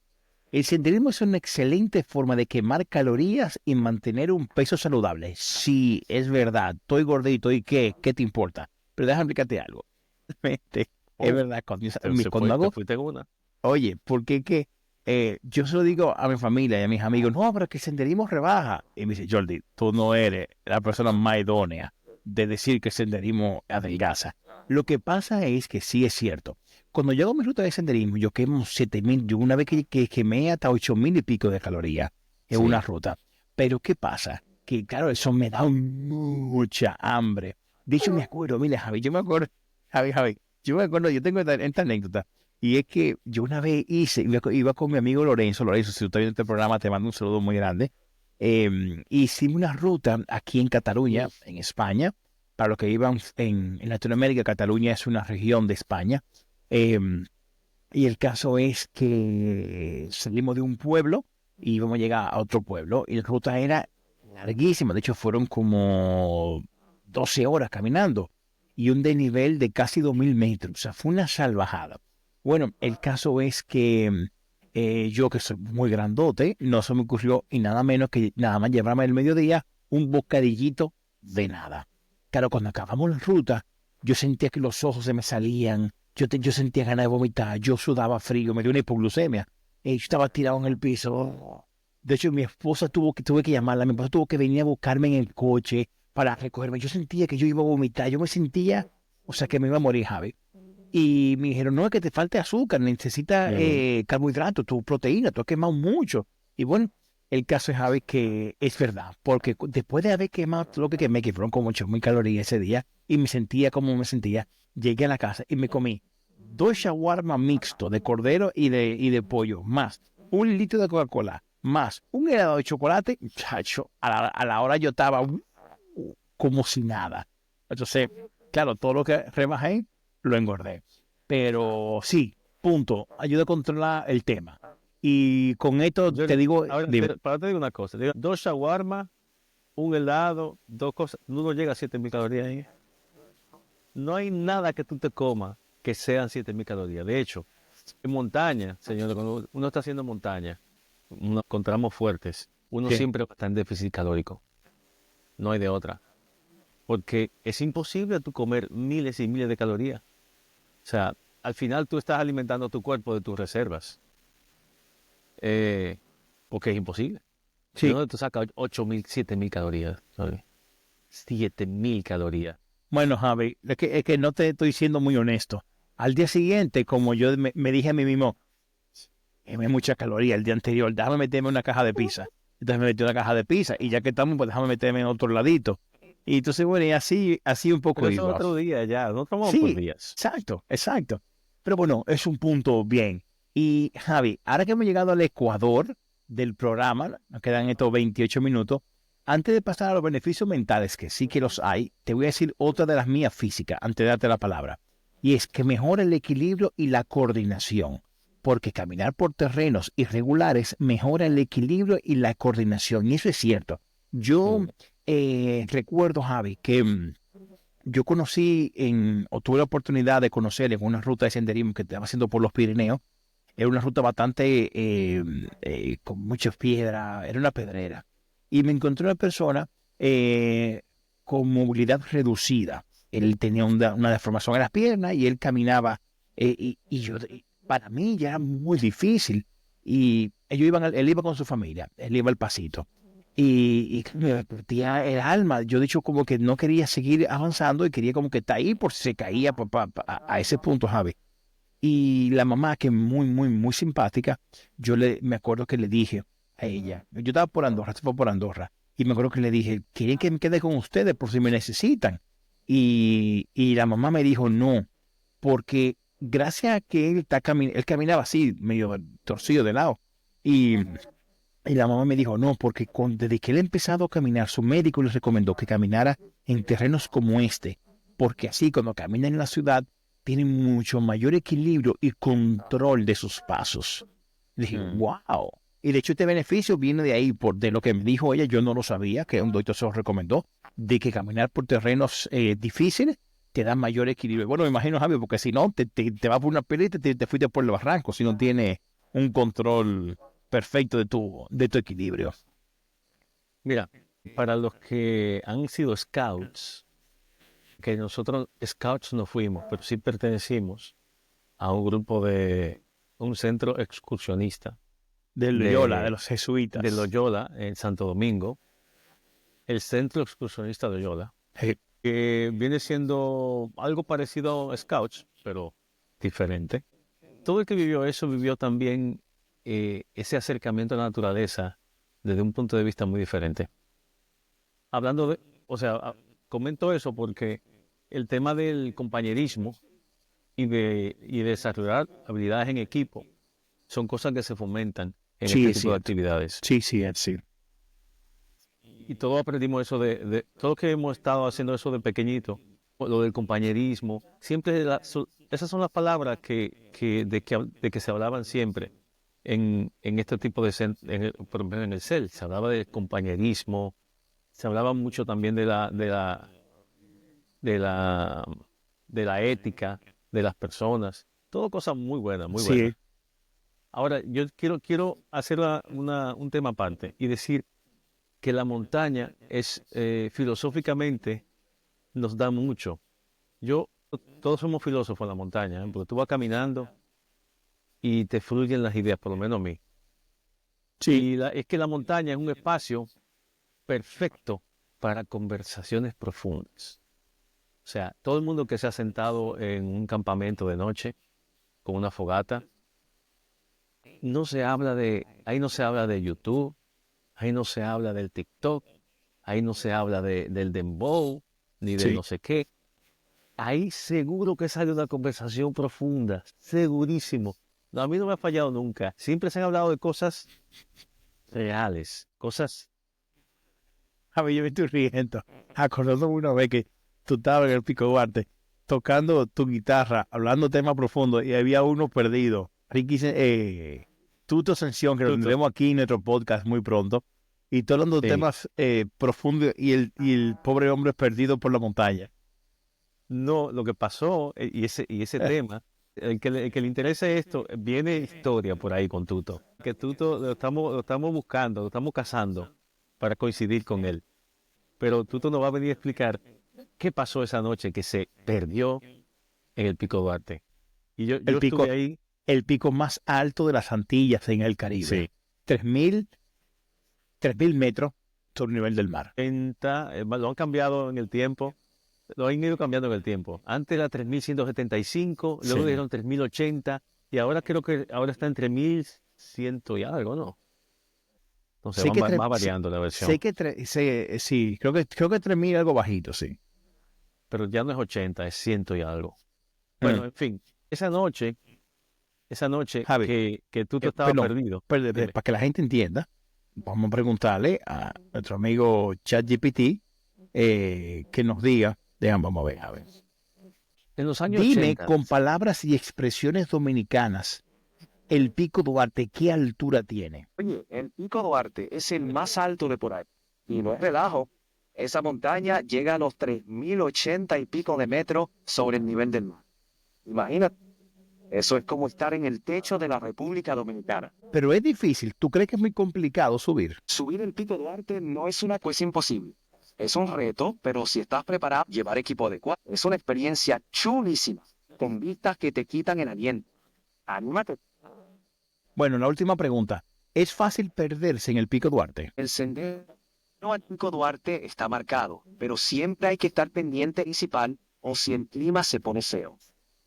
El senderismo es una excelente forma de quemar calorías y mantener un peso saludable. Sí, es verdad, estoy gordito y ¿qué te importa? Pero déjame explicarte algo. Es verdad, cuando hago... Te fuiste en una. Oye, porque que yo se lo digo a mi familia y a mis amigos, no, pero que el senderismo rebaja. Y me dice, Jordi, tú no eres la persona más idónea de decir que el senderismo adelgaza. Lo que pasa es que sí es cierto. Cuando yo hago mi ruta de senderismo, yo quemo 7.000, yo una vez que quemé hasta 8.000 y pico de calorías en una ruta. Pero ¿qué pasa? Que claro, eso me da mucha hambre. De hecho, me acuerdo, mira, Javi, yo tengo esta anécdota. Y es que yo una vez iba con mi amigo Lorenzo, si tú estás viendo este programa, te mando un saludo muy grande. Hicimos una ruta aquí en Cataluña, en España. Para los que iban en Latinoamérica, Cataluña es una región de España. Y el caso es que salimos de un pueblo y íbamos a llegar a otro pueblo. Y la ruta era larguísima, de hecho fueron como 12 horas caminando. Y un desnivel de casi 2.000 metros, o sea, fue una salvajada. Bueno, el caso es que yo, que soy muy grandote, no se me ocurrió y nada menos que nada más llevarme el mediodía un bocadillito de nada. Claro, cuando acabamos la ruta, yo sentía que los ojos se me salían, yo sentía ganas de vomitar, yo sudaba frío, me dio una hipoglucemia, yo estaba tirado en el piso. De hecho, tuve que llamarla, mi esposa tuvo que venir a buscarme en el coche para recogerme. Yo sentía que yo iba a vomitar, yo me sentía, o sea, que me iba a morir, Javi. Y me dijeron, no, es que te falte azúcar, necesitas carbohidratos, tu proteína, tú has quemado mucho. Y bueno, el caso es, Javi, que es verdad, porque después de haber quemado todo lo que quemé, que fueron como 8.000 calorías ese día, y me sentía como me sentía, llegué a la casa y me comí 2 shawarma mixtos de cordero y de pollo, más 1 litro de Coca-Cola, más un helado de chocolate. Chacho, a la hora yo estaba como si nada. Entonces, claro, todo lo que rebajé, lo engordé. Pero sí, punto. Ayuda a controlar el tema. Y con esto te digo, Ahora, dime, para te digo una cosa, digo, 2 shawarma, un helado, 2 cosas, no llega a 7.000 calorías ahí. No hay nada que tú te comas que sean 7.000 calorías. De hecho, en montaña, señores, cuando uno está haciendo montaña, uno con tramos fuertes, uno sí, siempre está en déficit calórico. No hay de otra. Porque es imposible tú comer miles y miles de calorías. O sea, al final tú estás alimentando tu cuerpo de tus reservas. Porque es imposible. ¿De sí. dónde tú sacas 8.000, 7.000 calorías? ¿Sabes? 7.000 calorías. Bueno, Javi, es que no te estoy siendo muy honesto. Al día siguiente, como yo me dije a mí mismo, me mucha caloría el día anterior, déjame meterme una caja de pizza. Entonces me metí una caja de pizza y ya que estamos, pues déjame meterme en otro ladito. Y entonces, bueno, y así un Pero poco eso es iba. otro día ya. No tomamos por Sí, días. exacto, exacto. Pero bueno, es un punto bien. Y Javi, ahora que hemos llegado al Ecuador del programa, nos quedan estos 28 minutos, antes de pasar a los beneficios mentales, que sí que los hay, te voy a decir otra de las mías físicas, antes de darte la palabra. Y es que mejora el equilibrio y la coordinación, porque caminar por terrenos irregulares mejora el equilibrio y la coordinación. Y eso es cierto. Yo Mm. recuerdo, Javi, que o tuve la oportunidad de conocer en una ruta de senderismo que estaba haciendo por los Pirineos. Era una ruta bastante con muchas piedras, era una pedrera. Y me encontré una persona con movilidad reducida. Él tenía una deformación en las piernas y él caminaba. Para mí ya era muy difícil. Y él iba con su familia, él iba al pasito y me partía el alma. Yo, de hecho, como que no quería seguir avanzando y quería como que estar ahí por si se caía a ese punto, Javi. Y la mamá, que muy, muy, muy simpática, me acuerdo que le dije a ella, yo estaba por Andorra, esto fue por Andorra, y me acuerdo que le dije, ¿quieren que me quede con ustedes por si me necesitan? Y la mamá me dijo, no, porque gracias a que él caminaba así, medio torcido de lado, y la mamá me dijo, no, porque desde que él ha empezado a caminar, su médico le recomendó que caminara en terrenos como este, porque así cuando camina en la ciudad, tiene mucho mayor equilibrio y control de sus pasos. Y dije, Mm. wow. Y de hecho este beneficio viene de ahí, de lo que me dijo ella, yo no lo sabía, que un doctor se lo recomendó, de que caminar por terrenos difíciles te da mayor equilibrio. Bueno, me imagino, Javi, porque si no, te vas por una pelea y te fuiste por el barranco, si no tiene un control perfecto de tu equilibrio. Mira, para los que han sido scouts, que nosotros scouts no fuimos, pero sí pertenecimos a un grupo un centro excursionista De Loyola, de de, los de jesuitas. Loyola, en Santo Domingo, el centro excursionista de Loyola, Eh, que viene siendo algo parecido a scouts, pero diferente. Todo el que vivió eso vivió también ese acercamiento a la naturaleza desde un punto de vista muy diferente. Hablando de, o sea, comento eso porque el tema del compañerismo y de desarrollar habilidades en equipo son cosas que se fomentan en sí, este es tipo de cierto. actividades. Sí, sí, es cierto. Y todos aprendimos eso todos que hemos estado haciendo eso de pequeñito, lo del compañerismo, siempre esas son las palabras de que se hablaban siempre en este tipo por ejemplo, en el CEL, se hablaba de compañerismo, se hablaba mucho también de la, de la ética de las personas, todo cosas muy buenas, muy buenas. Sí, Ahora, yo quiero hacer un tema aparte y decir que la montaña filosóficamente nos da mucho. Todos somos filósofos en la montaña, ¿eh? Porque tú vas caminando y te fluyen las ideas, por lo menos a mí. sí, Es que la montaña es un espacio perfecto para conversaciones profundas. O sea, todo el mundo que se ha sentado en un campamento de noche con una fogata, ahí no se habla de YouTube, ahí no se habla del TikTok, ahí no se habla del dembow, ni del sí. no sé qué. Ahí seguro que sale una conversación profunda, segurísimo. No, a mí no me ha fallado nunca. Siempre se han hablado de cosas reales, cosas... A mí yo me estoy riendo. Acordándome una vez que tú estabas en el Pico Duarte tocando tu guitarra, hablando temas profundos y había uno perdido. Ricky, Tuto Ascensión, que lo Tuto. tendremos aquí en nuestro podcast muy pronto, y tú hablando de Sí. temas profundos y el pobre hombre perdido por la montaña. No, lo que pasó, y ese tema, el que le interesa esto, viene historia por ahí con Tuto. Que Tuto lo estamos buscando, lo estamos cazando para coincidir con él. Pero Tuto nos va a venir a explicar qué pasó esa noche que se perdió en el Pico Duarte. Y yo El pico, estuve ahí. el pico más alto de las Antillas en el Caribe. Sí. 3.000 metros sobre el nivel del mar. Lo han cambiado en el tiempo. Lo han ido cambiando en el tiempo. Antes era 3.175, luego Sí. dieron 3.080 y ahora creo que ahora está en 3.100 y algo, ¿no? Entonces Sé que va tre- variando la versión. Sé que sí, creo que 3.000 algo bajito, sí. Pero ya no es 80, es 100 y algo. Bueno, en fin, esa noche Javi, que tú te estabas perdón, perdido. Dime. para que la gente entienda, vamos a preguntarle a nuestro amigo ChatGPT que nos diga, vamos a ver, En los años dime 80, con palabras y expresiones dominicanas, el Pico Duarte, ¿qué altura tiene? Oye, el Pico Duarte es el más alto de por ahí. Y no es relajo. Esa montaña llega a los 3.080 y pico de metros sobre el nivel del mar. Imagínate. Eso es como estar en el techo de la República Dominicana. Pero es difícil, ¿tú crees que es muy complicado subir? Subir el Pico Duarte no es una cosa imposible. Es un reto, pero si estás preparado, llevar equipo adecuado. Es una experiencia chulísima, con vistas que te quitan el aliento. Anímate. Bueno, la última pregunta, ¿es fácil perderse en el Pico Duarte? El sendero al Pico Duarte está marcado, pero siempre hay que estar pendiente principal o si el clima se pone feo.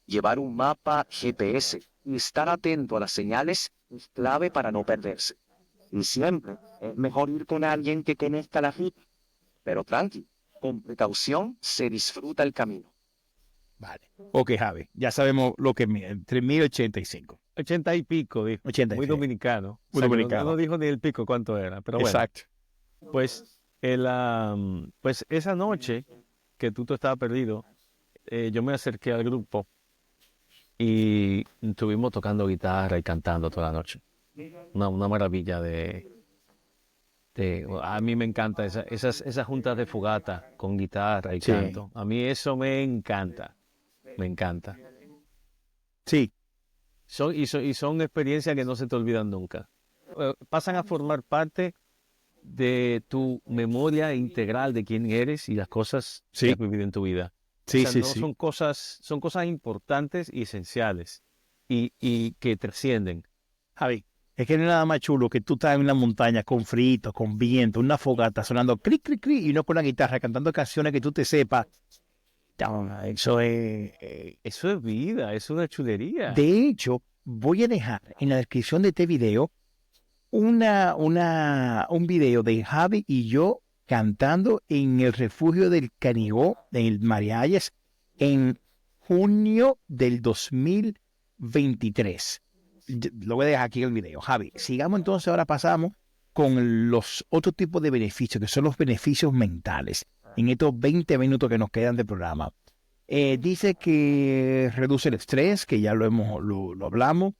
Llevar un mapa GPS y estar atento a las señales es clave para no perderse. Y siempre es mejor ir con alguien que conozca la ruta. Pero tranqui, con precaución se disfruta el camino. Vale. Ok, Javi, ya sabemos lo que mide, 3.085. 80 y pico, dijo. 80 y Muy pico. dominicano. Muy O sea, que dominicano. no dijo ni el pico cuánto era, pero bueno. Exacto. Pues, pues esa noche que tú estabas perdido, yo me acerqué al grupo y estuvimos tocando guitarra y cantando toda la noche. Una maravilla a mí me encanta esas juntas de fogata con guitarra y Sí. canto. A mí eso me encanta. Me encanta. Sí, Son experiencias que no se te olvidan nunca. Pasan a formar parte de tu memoria integral de quién eres y las cosas Sí. que has vivido en tu vida. sí, O sea, sí, no sí. son cosas importantes y esenciales y que trascienden. Javi, es que no es nada más chulo que tú estás en una montaña con frío, con viento, una fogata sonando cric, cric, cric, y uno con la guitarra cantando canciones que tú te sepas. Eso es... Eso es vida, es una chulería. De hecho, voy a dejar en la descripción de este video un video de Javi y yo cantando en el refugio del Canigó, en el Marialles, en junio del 2023. Lo voy a dejar aquí en el video. Javi, sigamos entonces, ahora pasamos con los otros tipos de beneficios, que son los beneficios mentales, en estos 20 minutos que nos quedan de programa. Dice que reduce el estrés, que ya lo hablamos,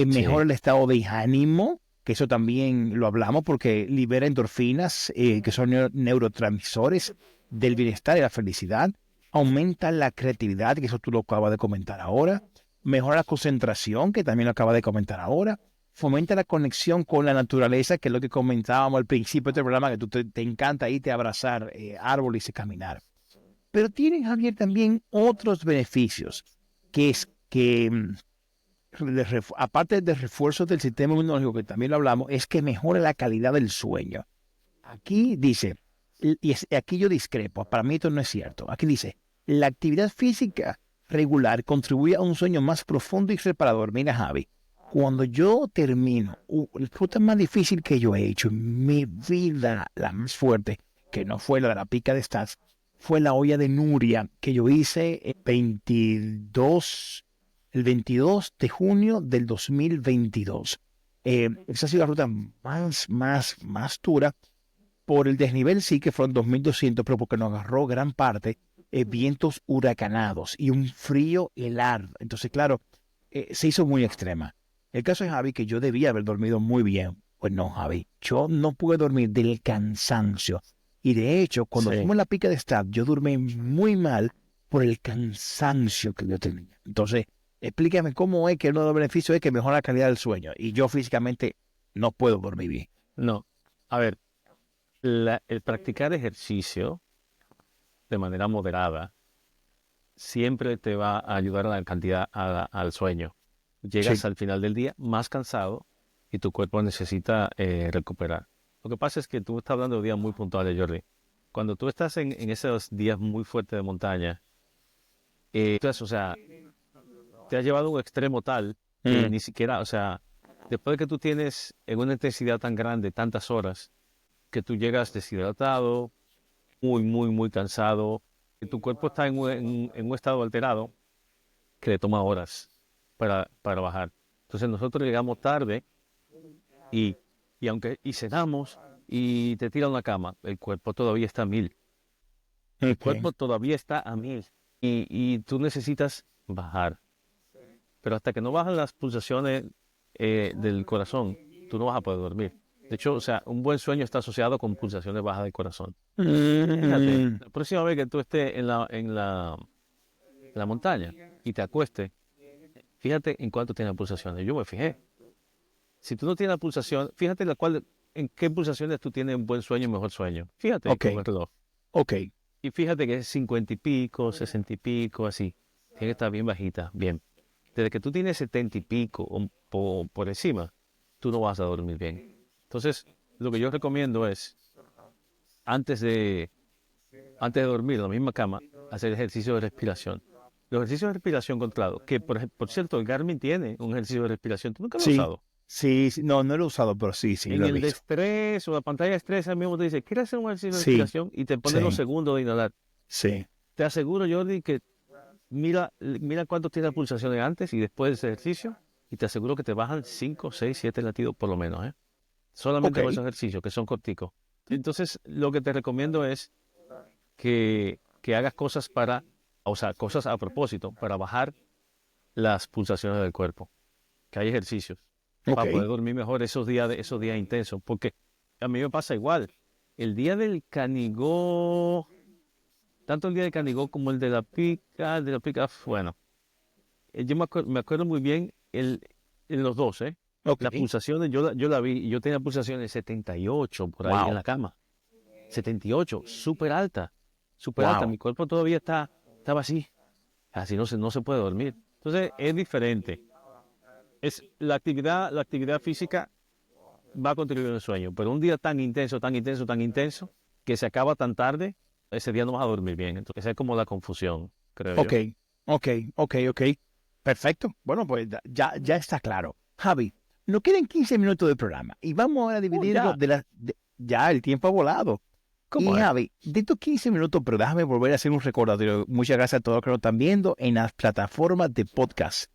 mejora el estado de ánimo, que eso también lo hablamos porque libera endorfinas, que son neurotransmisores del bienestar y la felicidad, aumenta la creatividad, que eso tú lo acabas de comentar ahora, mejora la concentración, que también lo acabas de comentar ahora, fomenta la conexión con la naturaleza, que es lo que comentábamos al principio de este programa, que tú te encanta irte a abrazar árboles y caminar. Pero tienen, Javier, también otros beneficios, que es que, aparte de refuerzos del sistema inmunológico, que también lo hablamos, es que mejora la calidad del sueño. Aquí dice, aquí yo discrepo, para mí esto no es cierto. Aquí dice, la actividad física regular contribuye a un sueño más profundo y reparador. Mira, Javi, cuando yo termino, la ruta más difícil que yo he hecho en mi vida, la más fuerte, que no fue la de la pica de Stats, fue la olla de Nuria, que yo hice el 22 de junio del 2022. Esa ha sido la ruta más dura. Por el desnivel sí que fueron 2.200, pero porque nos agarró gran parte vientos huracanados y un frío helado. Entonces, claro, se hizo muy extrema. El caso de Javi, que yo debía haber dormido muy bien. Pues no, Javi, yo no pude dormir del cansancio. Y de hecho, cuando Sí. fuimos a la pica de Strat, yo dormí muy mal por el cansancio que yo tenía. Entonces, explícame cómo es que uno de los beneficios es que mejora la calidad del sueño. Y yo físicamente no puedo dormir bien. No. A ver, el practicar ejercicio de manera moderada siempre te va a ayudar a la cantidad, al sueño. Llegas Sí. al final del día más cansado y tu cuerpo necesita recuperar. Lo que pasa es que tú estás hablando de días muy puntuales, Jordi. Cuando tú estás en esos días muy fuertes de montaña, o sea, te has llevado a un extremo tal que Mm. ni siquiera, o sea, después de que tú tienes en una intensidad tan grande, tantas horas, que tú llegas deshidratado, muy, muy, muy cansado, y tu cuerpo está en un estado alterado que le toma horas para bajar. Entonces nosotros llegamos tarde y, y cenamos y te tiran la cama, el cuerpo todavía está a 1000. El Ok. cuerpo todavía está a 1000 y tú necesitas bajar. Pero hasta que no bajan las pulsaciones del corazón, tú no vas a poder dormir. De hecho, o sea, un buen sueño está asociado con pulsaciones bajas del corazón. Fíjate, Mm. la próxima vez que tú estés en la montaña y te acuestes, fíjate en cuánto tiene pulsaciones. Yo me fijé. Si tú no tienes pulsación, fíjate en qué pulsaciones tú tienes un buen sueño y mejor sueño. Fíjate Ok, con el reloj. ok. Y fíjate que es 50 y pico, 60 y pico, así. Tiene que estar bien bajita, bien. Desde que tú tienes 70 y pico o por encima, tú no vas a dormir bien. Entonces, lo que yo recomiendo es, antes de, antes de dormir en la misma cama, hacer ejercicio de respiración. Los ejercicios de respiración controlado, que por cierto, el Garmin tiene un ejercicio de respiración. ¿Tú nunca lo has Sí, usado? sí, no, no lo he usado, pero sí, En lo he el de visto. estrés o la pantalla de estrés, al mismo te dice, ¿quieres hacer un ejercicio de Sí, respiración? Y te pone los sí, segundos de inhalar. sí. Te aseguro, Jordi, que mira cuánto tiene las pulsaciones antes y después de ese ejercicio, y te aseguro que te bajan 5, 6, 7 latidos por lo menos, ¿eh? Ok, Solamente con esos ejercicios, que son corticos. Entonces, lo que te recomiendo es que hagas o sea, cosas a propósito, para bajar las pulsaciones del cuerpo. Que hay ejercicios ok. para poder dormir mejor esos días intensos. Porque a mí me pasa igual. El día del Canigó, tanto el día del Canigó como el de la pica, bueno, yo me acuerdo muy bien en los dos, ¿eh? Ok. Las pulsaciones, yo la vi y yo tenía pulsaciones 78 por ahí en Wow, la cama. 78, súper alta, súper alta. wow. Mi cuerpo todavía estaba así. Así no se puede dormir. Entonces es diferente. Es la actividad física va a contribuir al sueño, pero un día tan intenso, tan intenso, tan intenso, que se acaba tan tarde, ese día no vas a dormir bien. Entonces esa es como la confusión, creo Ok, yo. ok. Perfecto. Bueno, pues ya está claro. Javi, nos quedan 15 minutos de programa y vamos a dividirlo Ya, ya el tiempo ha volado. Y ¿cómo es? Javi, de estos 15 minutos, pero déjame volver a hacer un recordatorio. Muchas gracias a todos los que nos están viendo en las plataformas de podcast.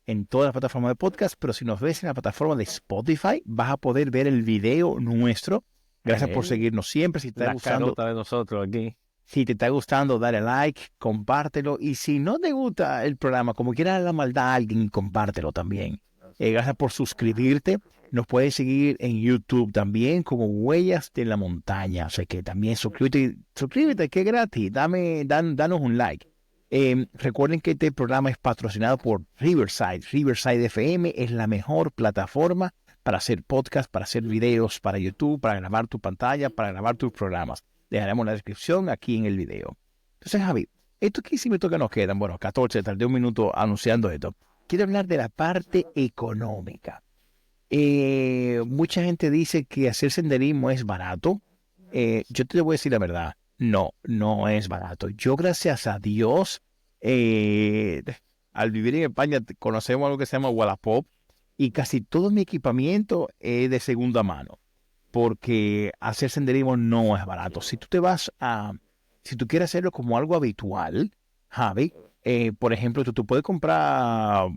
En todas las plataformas de podcast, pero si nos ves en la plataforma de Spotify, vas a poder ver el video nuestro. Gracias por seguirnos siempre. Si te está La gustando, carota de nosotros aquí. si te está gustando, dale like, compártelo. Y si no te gusta el programa, como quiera la maldad a alguien, compártelo también. Gracias por suscribirte. Nos puedes seguir en YouTube también como Huellas de la Montaña. O sea que también suscríbete que es gratis. Danos un like. Recuerden que este programa es patrocinado por Riverside. Riverside FM es la mejor plataforma para hacer podcast, para hacer videos para YouTube, para grabar tu pantalla, para grabar tus programas. Dejaremos la descripción aquí en el video. Entonces, Javi, estos 15 minutos que nos quedan, bueno, 14, tardé un minuto anunciando esto. Quiero hablar de la parte económica. Mucha gente dice que hacer senderismo es barato. Yo te voy a decir la verdad. No, no es barato. Yo, gracias a Dios, eh, al vivir en España, conocemos algo que se llama Wallapop y casi todo mi equipamiento es de segunda mano porque hacer senderismo no es barato. Si tú quieres hacerlo como algo habitual, Javi, por ejemplo, tú puedes comprar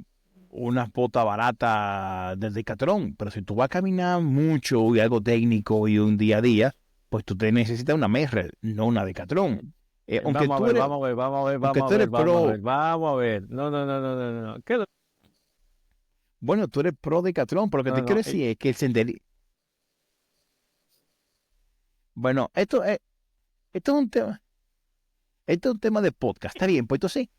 una bota barata del Decathlon, pero si tú vas a caminar mucho y algo técnico y un día a día, pues tú te necesitas una Merrell, no una Decathlon. Aunque Vamos a tú ver, eres, vamos a ver, vamos a ver, aunque vamos tú a eres ver, vamos a pro, ver, vamos a ver. No, no, no, no, no, no. No. ¿Qué lo- bueno, tú eres pro Decathlon, pero lo que no, te quiero no, decir es que el senderismo, bueno, esto es un tema, esto es un tema de podcast, está bien, pues entonces,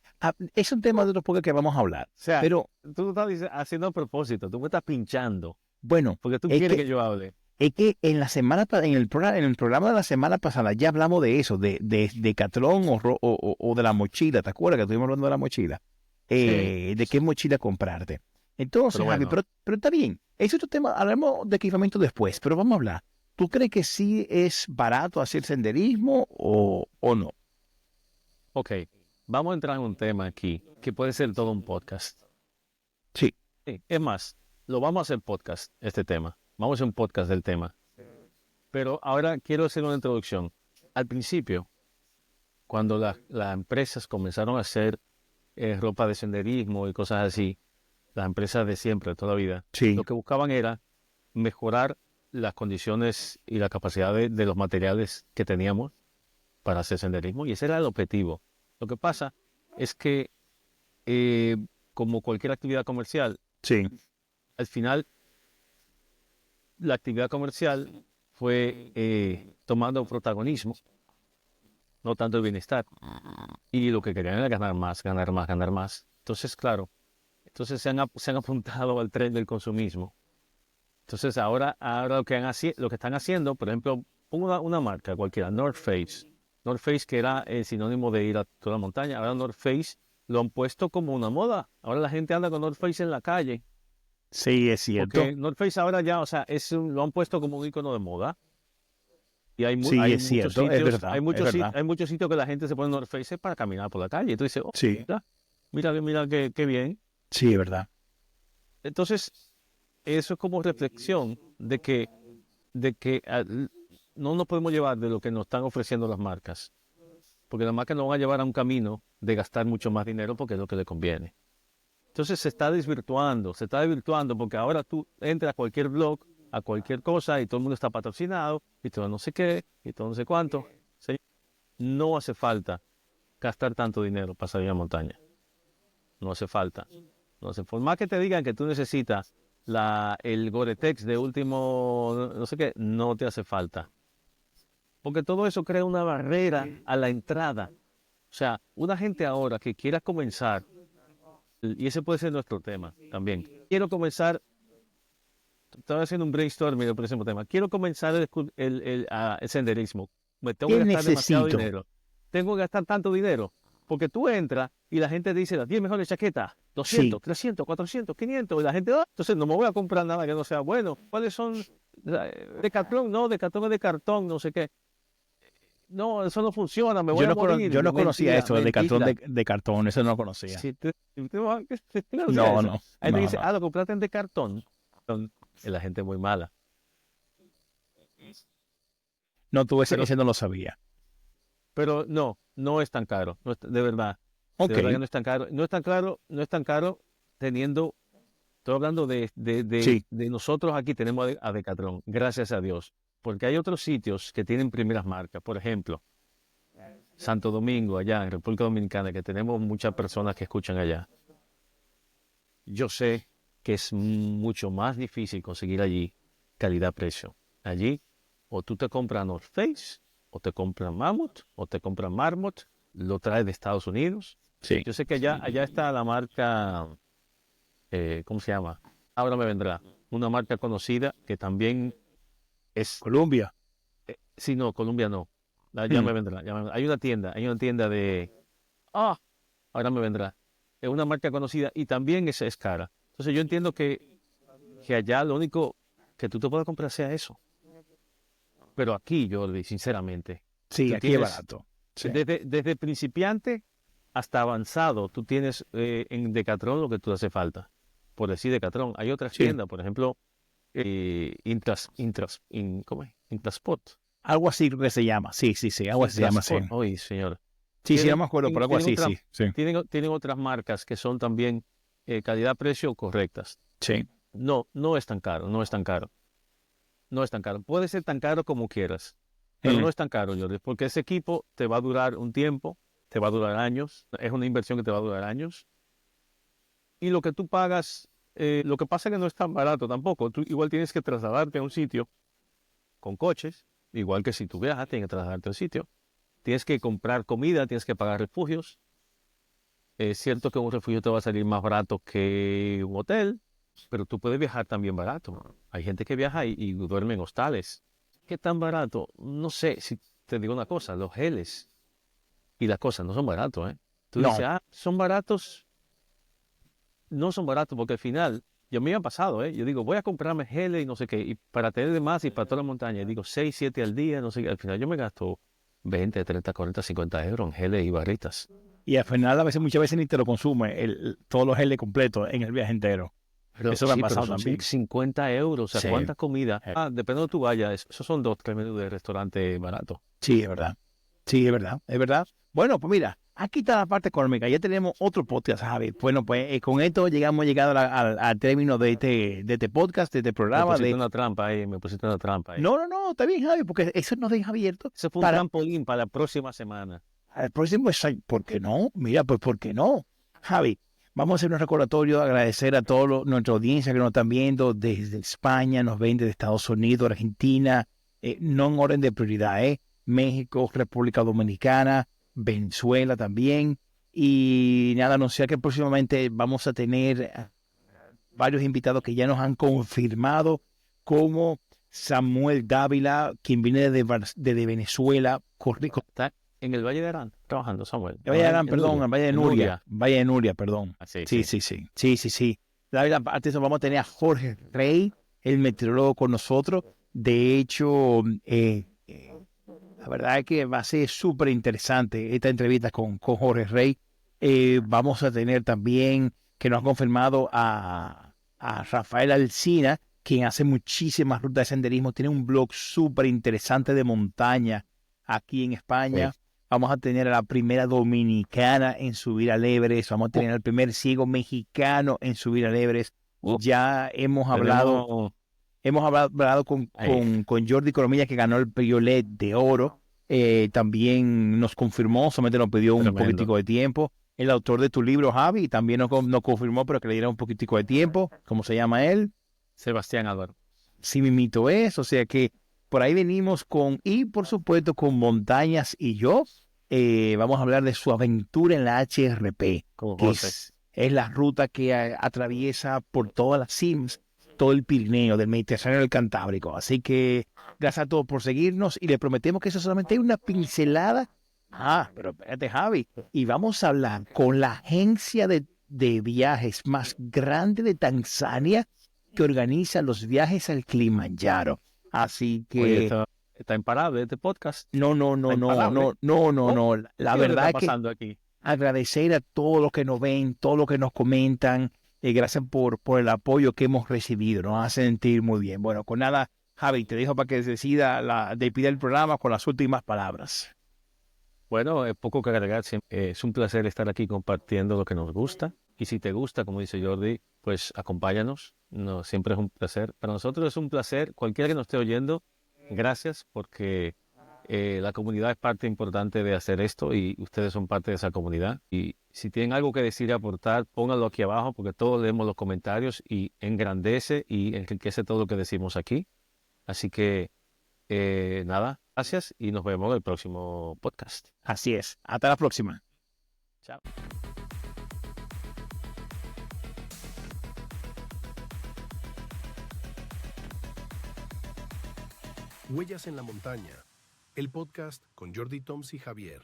es un tema de otro podcast que vamos a hablar, O sea, pero tú estás haciendo a propósito, tú me estás pinchando, bueno, porque tú es quieres que que yo hable. Es que en la semana en el programa de la semana pasada ya hablamos de eso, de Decathlon o de la mochila, ¿te acuerdas que estuvimos hablando de la mochila? Sí, De qué mochila comprarte. Entonces, pero Javi, bueno, pero está bien, es otro tema, hablaremos de equipamiento después, pero vamos a hablar. ¿Tú crees que sí es barato hacer senderismo o no? ok, vamos a entrar en un tema aquí que puede ser todo un podcast. Sí, Sí, es más, lo vamos a hacer podcast, este tema. Vamos a hacer un podcast del tema. Pero ahora quiero hacer una introducción. Al principio, cuando las empresas comenzaron a hacer ropa de senderismo y cosas así, las empresas de siempre, de toda la vida, sí, lo que buscaban era mejorar las condiciones y la capacidad de los materiales que teníamos para hacer senderismo, y ese era el objetivo. Lo que pasa es que, eh, como cualquier actividad comercial, sí, al final la actividad comercial fue tomando protagonismo, no tanto el bienestar. Y lo que querían era ganar más, ganar más, ganar más. Entonces, claro, entonces se han apuntado al tren del consumismo. Entonces, ahora lo que están haciendo, por ejemplo, pongo una marca cualquiera, North Face. North Face, que era el sinónimo de ir a toda la montaña, ahora North Face lo han puesto como una moda. Ahora la gente anda con North Face en la calle. sí, es cierto. Porque North Face ahora ya, o sea, lo han puesto como un icono de moda. Y Sí, hay es muchos cierto, es sitios, verdad, es verdad. hay muchos sitios que la gente se pone North Face para caminar por la calle. Y tú dices, oh, Sí, mira qué bien. sí, es verdad. Entonces, eso es como reflexión de que no nos podemos llevar de lo que nos están ofreciendo las marcas. Porque las marcas nos van a llevar a un camino de gastar mucho más dinero porque es lo que le conviene. Entonces se está desvirtuando porque ahora tú entras a cualquier blog, a cualquier cosa y todo el mundo está patrocinado y todo no sé qué y todo no sé cuánto. Señor, no hace falta gastar tanto dinero para salir a la montaña. No hace falta. No hace, por más que te digan que tú necesitas el Gore-Tex de último, no sé qué, no te hace falta. Porque todo eso crea una barrera a la entrada. O sea, una gente ahora que quiera comenzar, y ese puede ser nuestro tema también. Quiero comenzar, estaba haciendo un brainstorming del próximo tema. Quiero comenzar el senderismo. Me tengo que ¿Qué gastar demasiado necesito? dinero. Tengo que gastar tanto dinero. Porque tú entras y la gente dice las 10 mejores chaquetas, Sí, 200, 300, 400, 500. Y la gente, "Ah, entonces no me voy a comprar nada que no sea bueno. ¿Cuáles son? Decathlon, no, Decathlon es de cartón, no sé qué. No, eso no funciona, me voy a morir. yo no conocía Mentira, eso de cartón mentira. de cartón, eso no lo conocía. Si tú no hacías No, eso. no, Ahí te no, dice, no. ah, lo compraste de cartón. Es la gente muy mala. No, tú Pero, ese no lo sabía. pero no es tan caro. De Ok, verdad que no es tan caro. No es tan caro teniendo, estoy hablando sí, de nosotros aquí tenemos a Decathlon, gracias a Dios. Porque hay otros sitios que tienen primeras marcas. Por ejemplo, Santo Domingo, allá en República Dominicana, que tenemos muchas personas que escuchan allá. Yo sé que es mucho más difícil conseguir allí calidad-precio. Allí, o tú te compras North Face, o te compras Mammoth, o te compras Marmot, lo traes de Estados Unidos. sí. Yo sé que allá está la marca, ¿cómo se llama? Ahora me vendrá. Una marca conocida que también es, Colombia. sí, no, Colombia no. Ya Hmm, me vendrá. Hay una tienda ah, ahora me vendrá. Es una marca conocida y también es cara. Entonces yo entiendo que allá lo único que tú te puedes comprar sea eso. Pero aquí, Jordi, sinceramente, sí, tú aquí es tienes, barato. Sí, desde principiante hasta avanzado, tú tienes en Decathlon lo que tú hace falta. Por decir Decathlon, hay otras sí. tiendas, por ejemplo, ¿cómo es? Intrasport. Algo así que se llama. Sí, sí, sí, algo así se llama, sí. Intrasport, oye, señor. Sí, sí, no me acuerdo, pero algo así, sí, sí. Tienen otras marcas que son también calidad-precio correctas. Sí, No es tan caro, no es tan caro. No es tan caro. Puede ser tan caro como quieras, Pero no es tan caro, Jordi, porque ese equipo te va a durar un tiempo, te va a durar años, es una inversión que te va a durar años. Y lo que tú pagas, lo que pasa es que no es tan barato tampoco. Tú igual tienes que trasladarte a un sitio con coches, igual que si tú viajas, tienes que trasladarte a un sitio. Tienes que comprar comida, tienes que pagar refugios. Es cierto que un refugio te va a salir más barato que un hotel, pero tú puedes viajar también barato. Hay gente que viaja y duerme en hostales. ¿Qué tan barato? No sé, si te digo una cosa, los geles y las cosas no son baratos, ¿eh? Tú No. dices, son baratos. No son baratos porque al final, yo me ha pasado, ¿eh? Yo digo, voy a comprarme geles y no sé qué, y para tener de más y para toda la montaña, y digo, 6, 7 al día, no sé qué. Al final yo me gasto 20, 30, 40, 50 euros en geles y barritas. Y al final, muchas veces ni te lo consume todos los geles completos en el viaje entero. Pero, Eso me ha sí, pero pasado son también. 50 euros, o sea, Sí. ¿cuánta comida? Depende de donde tú vayas, esos son 2, 3 menús de restaurante barato. Sí, es verdad. Sí, es verdad. Es verdad. Bueno, pues mira, aquí está la parte económica. Ya tenemos otro podcast, Javi. Bueno, pues con esto hemos llegado al término de este podcast, de este Me programa. pusiste una trampa ahí, me pusiste una trampa ahí. No, está bien, Javi, porque eso nos deja abierto Ese fue un para trampolín para la próxima semana. el próximo ensayo. ¿Por qué no? Mira, pues ¿por qué no? Javi, vamos a hacer un recordatorio, agradecer a toda nuestra audiencia que nos están viendo desde España, nos ven desde Estados Unidos, Argentina, no en orden de prioridad, México, República Dominicana, Venezuela también. Y nada, anunciar que próximamente vamos a tener varios invitados que ya nos han confirmado, como Samuel Dávila, quien viene de Venezuela, Está en el Valle de Arán trabajando, Samuel. Valle de Arán, En perdón, Nuria. el Valle de En Nuria. Valle de Nuria, perdón. Ah, sí, Sí, sí. sí. Dávila, aparte de eso, vamos a tener a Jorge Rey, el meteorólogo, con nosotros. De hecho, la verdad es que va a ser súper interesante esta entrevista con Jorge Rey. Vamos a tener también, que nos ha confirmado, a Rafael Alsina, quien hace muchísimas rutas de senderismo. Tiene un blog súper interesante de montaña aquí en España. Sí. Vamos a tener a la primera dominicana en subir al Everest. Vamos a tener al primer ciego mexicano en subir al Everest. Ya hemos hablado con Jordi Coromilla, que ganó el Priolet de oro. También nos confirmó, solamente nos pidió un Tremendo. poquitico de tiempo. El autor de tu libro, Javi, también nos confirmó, pero que le diera un poquitico de tiempo. ¿Cómo se llama él? Sebastián Álvaro. Sí, mimito es. O sea que por ahí venimos y por supuesto con Montañas y yo. Vamos a hablar de su aventura en la HRP, Con que José. es la ruta que atraviesa por todas las cimas, todo el Pirineo, del Mediterráneo al Cantábrico. Así que gracias a todos por seguirnos y les prometemos que eso solamente es una pincelada. Pero espérate, Javi, y vamos a hablar con la agencia de viajes más grande de Tanzania, que organiza los viajes al Kilimanjaro. Así que Oye, está imparable este podcast. no. La ¿Qué verdad está es que pasando aquí? agradecer a todos los que nos ven, todos los que nos comentan. Gracias por el apoyo que hemos recibido. Nos hace sentir muy bien. Bueno, con nada, Javi, te dejo para que despida el programa con las últimas palabras. Bueno, poco que agregar. Es un placer estar aquí compartiendo lo que nos gusta. Y si te gusta, como dice Jordi, pues acompáñanos. No, siempre es un placer. Para nosotros es un placer. Cualquiera que nos esté oyendo, gracias, porque la comunidad es parte importante de hacer esto y ustedes son parte de esa comunidad. Y si tienen algo que decir y aportar, pónganlo aquí abajo, porque todos leemos los comentarios y engrandece y enriquece todo lo que decimos aquí. Así que nada, gracias y nos vemos en el próximo podcast. Así es. Hasta la próxima. Chao. Huellas en la montaña, el podcast con Jordi Toms y Javier.